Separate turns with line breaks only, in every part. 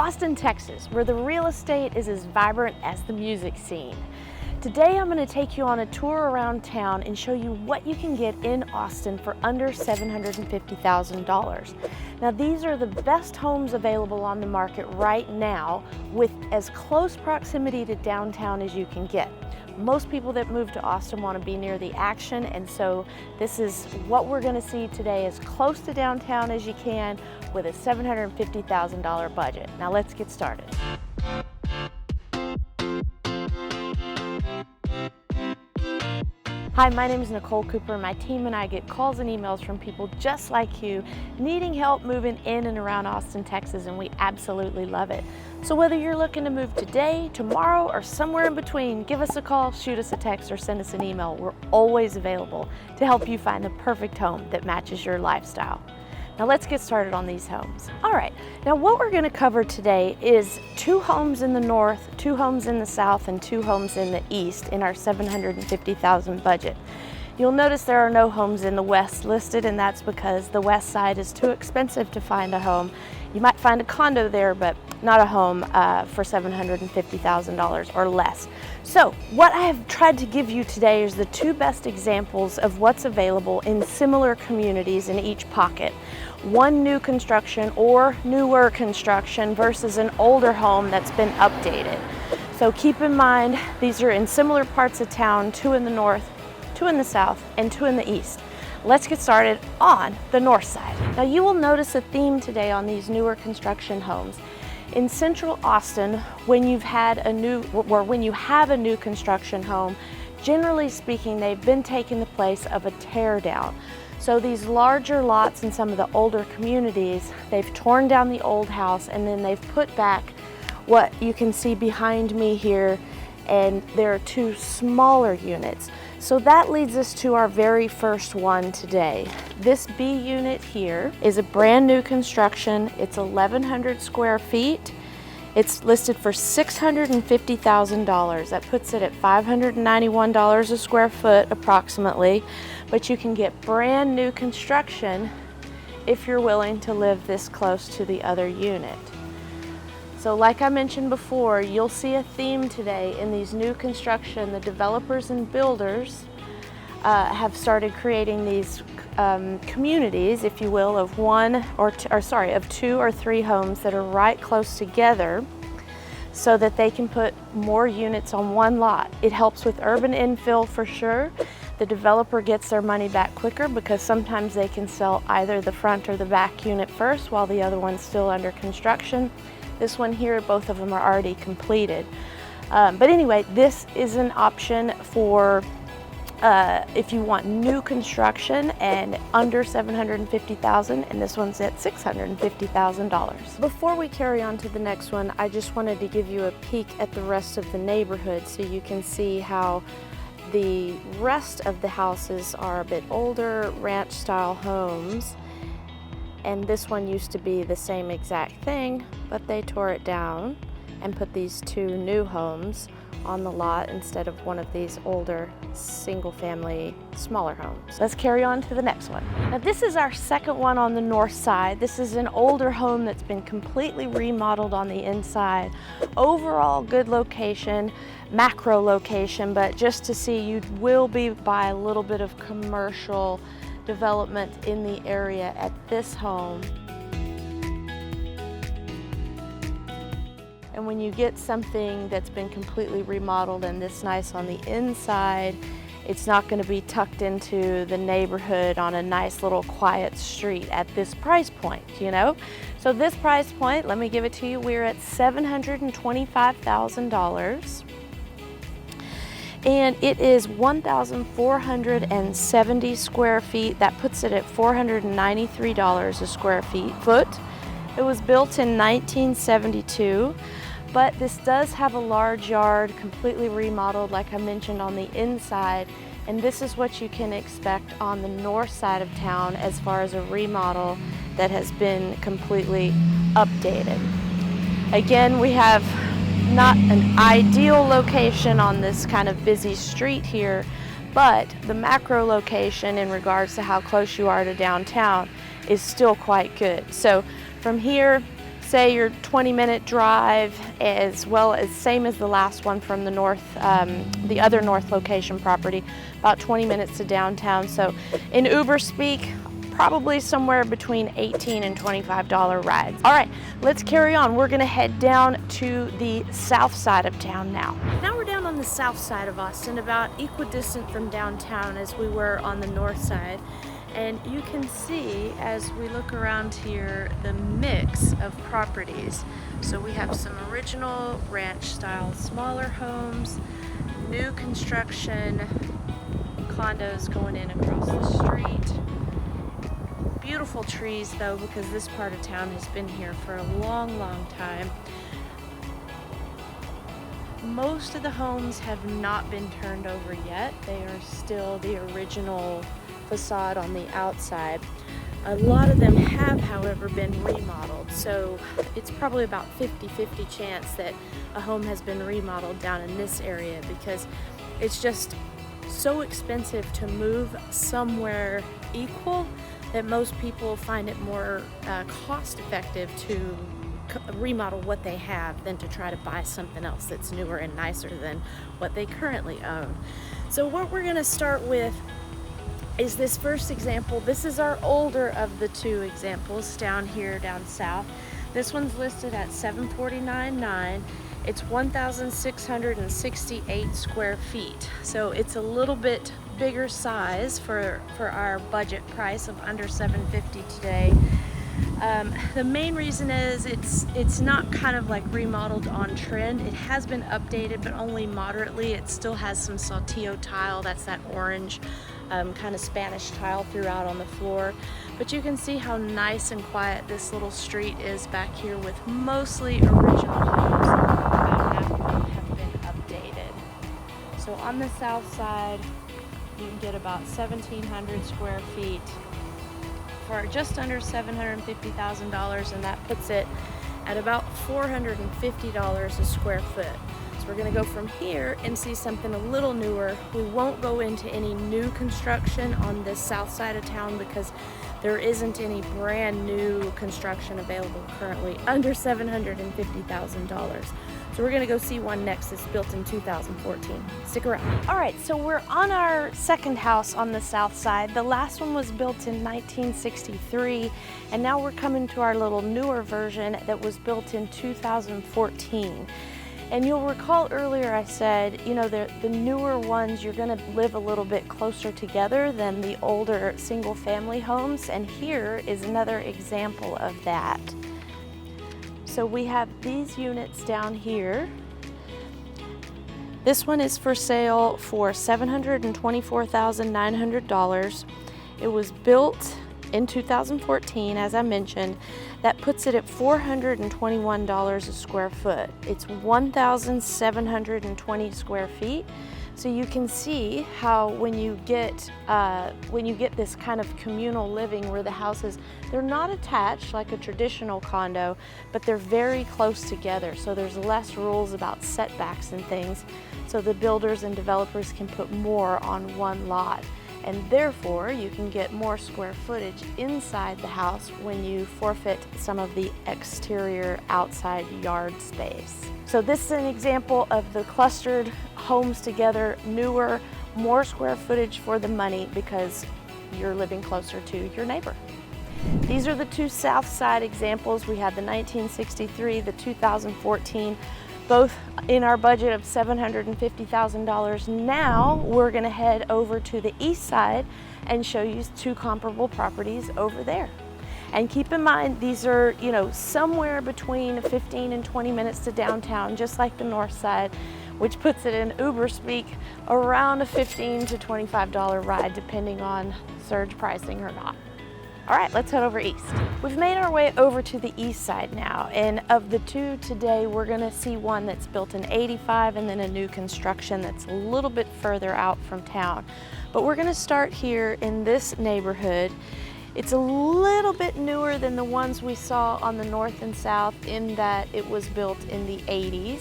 Austin, Texas, where the real estate is as vibrant as the music scene. Today I'm going to take you on a tour around town and show you what you can get in Austin for under $750,000. Now these are the best homes available on the market right now with as close proximity to downtown as you can get. Most people that move to Austin want to be near the action, and so this is what we're going to see today, as close to downtown as you can with a $750,000 budget. Now let's get started. Hi, my name is Nicole Cooper. My team and I get calls and emails from people just like you needing help moving in and around Austin, Texas, and we absolutely love it. So whether you're looking to move today, tomorrow, or somewhere in between, give us a call, shoot us a text, or send us an email. We're always available to help you find the perfect home that matches your lifestyle. Now let's get started on these homes. All right, now what we're gonna cover today is 2 homes in the north, 2 homes in the south, and 2 homes in the east in our $750,000 budget. You'll notice there are no homes in the west listed, and that's because the west side is too expensive to find a home. You might find a condo there, but not a home for $750,000 or less. So what I have tried to give you today is the 2 best examples of what's available in similar communities in each pocket. One new construction or newer construction versus an older home that's been updated. So keep in mind, these are in similar parts of town, 2 in the north, 2 in the south, and 2 in the east. Let's get started on the north side. Now you will notice a theme today on these newer construction homes. In central Austin, when you have a new construction home, generally speaking, they've been taking the place of a tear down. So these larger lots in some of the older communities, they've torn down the old house and then they've put back what you can see behind me here, and there are 2 smaller units. So that leads us to our very first one today. This B unit here is a brand new construction. It's 1,100 square feet. It's listed for $650,000. That puts it at $591 a square foot approximately, but you can get brand new construction if you're willing to live this close to the other unit. So like I mentioned before, you'll see a theme today in these new construction. The developers and builders have started creating these communities, if you will, of 2 or 3 homes that are right close together so that they can put more units on one lot. It helps with urban infill for sure. The developer gets their money back quicker because sometimes they can sell either the front or the back unit first while the other one's still under construction. This one here, both of them are already completed. But anyway, this is an option for if you want new construction and under $750,000, and this one's at $650,000. Before we carry on to the next one, I just wanted to give you a peek at the rest of the neighborhood so you can see how the rest of the houses are a bit older, ranch style homes. And this one used to be the same exact thing, but they tore it down and put these 2 new homes on the lot instead of one of these older single-family smaller homes. Let's carry on to the next one. Now this is our second one on the north side. This is an older home that's been completely remodeled on the inside. Overall good location, macro location, but just to see, you will be by a little bit of commercial development in the area at this home. And when you get something that's been completely remodeled and this nice on the inside, it's not going to be tucked into the neighborhood on a nice little quiet street at this price point, you know? So this price point, let me give it to you, we're at $725,000. And it is 1,470 square feet. That puts it at $493 a square foot. It was built in 1972, but this does have a large yard, completely remodeled, like I mentioned, on the inside. And this is what you can expect on the north side of town as far as a remodel that has been completely updated. Again, we have not an ideal location on this kind of busy street here, but the macro location in regards to how close you are to downtown is still quite good. So from here, say your 20-minute drive, as well as same as the last one from the north, the other north location property, about 20 minutes to downtown. So in Uber speak, probably somewhere between $18 and $25 rides. All right, let's carry on. We're gonna head down to the south side of town now. Now we're down on the south side of Austin, about equidistant from downtown as we were on the north side. And you can see as we look around here the mix of properties. So we have some original ranch style smaller homes, new construction, condos going in across the street. Beautiful trees though, because this part of town has been here for a long, long time. Most of the homes have not been turned over yet. They are still the original facade on the outside. A lot of them have, however, been remodeled, so it's probably about 50-50 chance that a home has been remodeled down in this area, because it's just so expensive to move somewhere equal that most people find it more cost effective to remodel what they have than to try to buy something else that's newer and nicer than what they currently own. So what we're going to start with is this first example. This is our older of the two examples down here down south. This one's listed at $749,900. It's 1,668 square feet. So it's a little bit bigger size for our budget price of under $750 today. The main reason is it's not kind of like remodeled on trend. It has been updated, but only moderately. It still has some saltillo tile, that's that orange kind of Spanish tile throughout on the floor. But you can see how nice and quiet this little street is back here with mostly original homes. About half of them have been updated. So on the south side, you can get about 1,700 square feet for just under $750,000, and that puts it at about $450 a square foot. So we're gonna go from here and see something a little newer. We won't go into any new construction on this south side of town because there isn't any brand new construction available currently under $750,000. So we're gonna go see one next that's built in 2014. Stick around. All right, so we're on our second house on the south side. The last one was built in 1963, and now we're coming to our little newer version that was built in 2014. And you'll recall earlier I said, you know, the newer ones, you're gonna live a little bit closer together than the older single family homes, and here is another example of that. So we have these units down here. This one is for sale for $724,900. It was built in 2014, as I mentioned. That puts it at $421 a square foot. It's 1,720 square feet. So you can see how when you get this kind of communal living where the houses, they're not attached like a traditional condo, but they're very close together. So there's less rules about setbacks and things. So the builders and developers can put more on one lot. And therefore, you can get more square footage inside the house when you forfeit some of the exterior outside yard space. So this is an example of the clustered homes together, newer, more square footage for the money because you're living closer to your neighbor. These are the two south side examples. We had the 1963, the 2014, both in our budget of $750,000. Now we're gonna head over to the east side and show you two comparable properties over there. And keep in mind, these are, you know, somewhere between 15 and 20 minutes to downtown, just like the north side, which puts it in Uber speak around a $15 to $25 ride, depending on surge pricing or not. All right, let's head over east. We've made our way over to the east side now, and of the two today, we're gonna see one that's built in '85 and then a new construction that's a little bit further out from town. But we're gonna start here in this neighborhood. It's a little bit newer than the ones we saw on the north and south in that it was built in the '80s.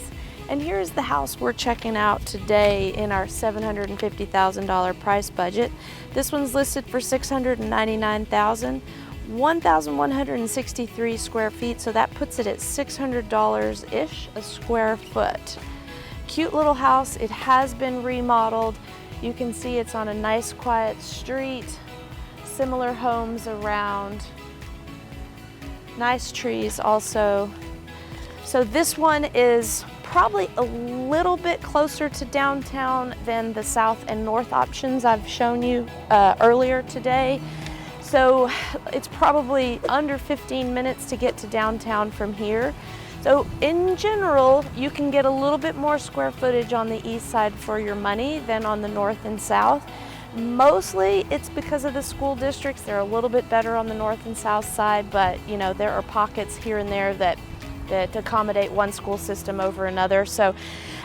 And here's the house we're checking out today in our $750,000 price budget. This one's listed for $699,000, 1,163 square feet, so that puts it at $600-ish a square foot. Cute little house. It has been remodeled. You can see it's on a nice quiet street, similar homes around, nice trees also. So this one is probably a little bit closer to downtown than the south and north options I've shown you earlier today. So it's probably under 15 minutes to get to downtown from here. So in general, you can get a little bit more square footage on the east side for your money than on the north and south. Mostly it's because of the school districts. They're a little bit better on the north and south side, but you know, there are pockets here and there that accommodate one school system over another. So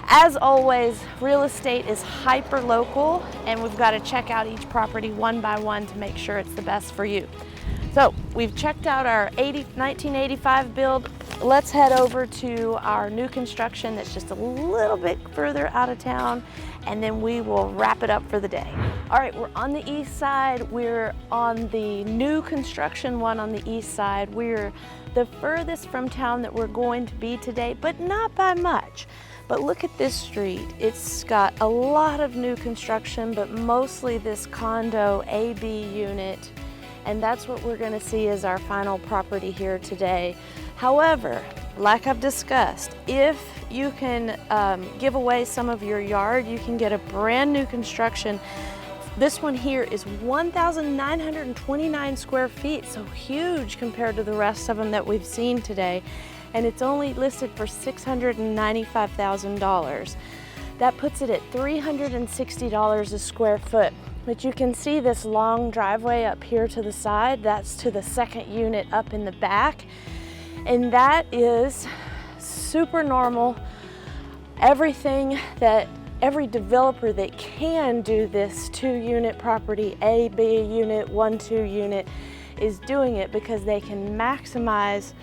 as always, real estate is hyper local, and we've got to check out each property one by one to make sure it's the best for you. So we've checked out our 1985 build. Let's head over to our new construction that's just a little bit further out of town, and then we will wrap it up for the day. All right, we're on the east side. We're on the new construction one on the east side. We're the furthest from town that we're going to be today, but not by much. But look at this street. It's got a lot of new construction, but mostly this condo AB unit. And that's what we're gonna see as our final property here today. However, like I've discussed, if you can give away some of your yard, you can get a brand new construction. This one here is 1,929 square feet, so huge compared to the rest of them that we've seen today. And it's only listed for $695,000. That puts it at $360 a square foot. But you can see this long driveway up here to the side. That's to the second unit up in the back. And that is super normal. Every developer that can do this 2-unit property, A, B unit, 1, 2 unit, is doing it because they can maximize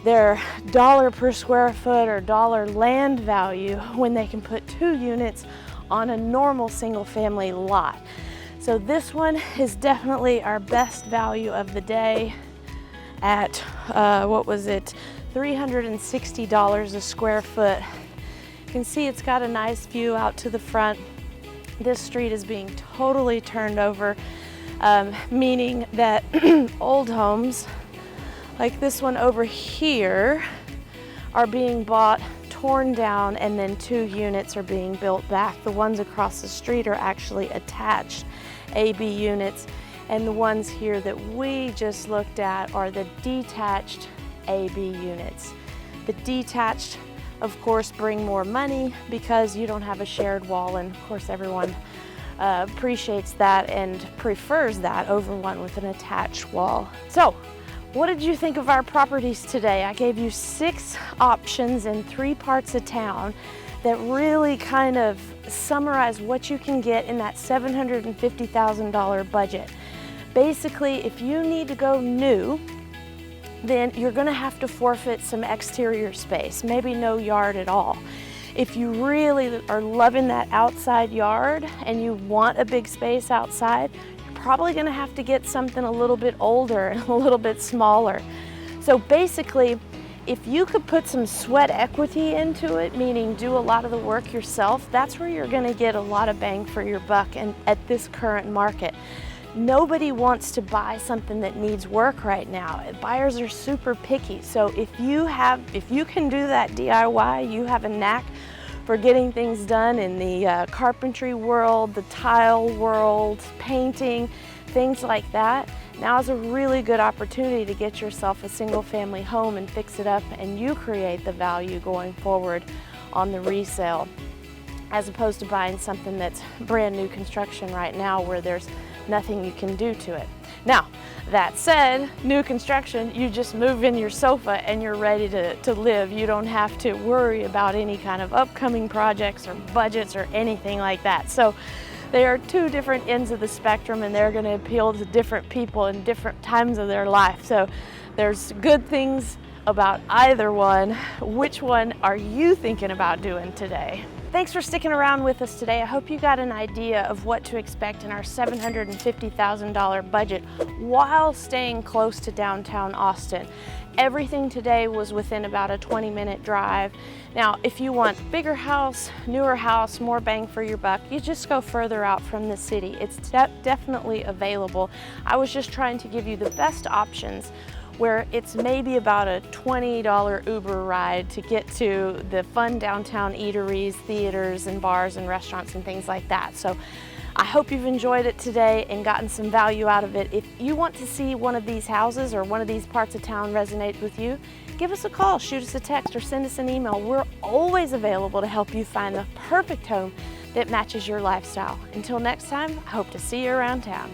their dollar per square foot or dollar land value when they can put 2 units on a normal single family lot. So this one is definitely our best value of the day at, what was it, $360 a square foot. You can see it's got a nice view out to the front. This street is being totally turned over, meaning that old homes like this one over here are being bought, torn down, and then 2 units are being built back. The ones across the street are actually attached AB units, and the ones here that we just looked at are the detached AB units. The detached, of course, bring more money because you don't have a shared wall, and of course everyone appreciates that and prefers that over one with an attached wall. So what did you think of our properties today? I gave you 6 options in 3 parts of town that really kind of summarize what you can get in that $750,000 budget. Basically, if you need to go new, then you're gonna have to forfeit some exterior space, maybe no yard at all. If you really are loving that outside yard and you want a big space outside, probably gonna have to get something a little bit older and a little bit smaller. So basically, if you could put some sweat equity into it, meaning do a lot of the work yourself, that's where you're gonna get a lot of bang for your buck and at this current market. Nobody wants to buy something that needs work right now. Buyers are super picky. So if you can do that DIY, you have a knack for getting things done in the carpentry world, the tile world, painting, things like that, now is a really good opportunity to get yourself a single family home and fix it up, and you create the value going forward on the resale, as opposed to buying something that's brand new construction right now where there's nothing you can do to it. Now, that said, new construction, you just move in your sofa and you're ready to live. You don't have to worry about any kind of upcoming projects or budgets or anything like that. So they are 2 different ends of the spectrum, and they're going to appeal to different people in different times of their life. So there's good things about either one. Which one are you thinking about doing today? Thanks for sticking around with us today. I hope you got an idea of what to expect in our $750,000 budget while staying close to downtown Austin. Everything today was within about a 20-minute drive. Now, if you want bigger house, newer house, more bang for your buck, you just go further out from the city. It's definitely available. I was just trying to give you the best options where it's maybe about a $20 Uber ride to get to the fun downtown eateries, theaters, and bars and restaurants and things like that. So I hope you've enjoyed it today and gotten some value out of it. If you want to see one of these houses or one of these parts of town resonate with you, give us a call, shoot us a text, or send us an email. We're always available to help you find the perfect home that matches your lifestyle. Until next time, I hope to see you around town.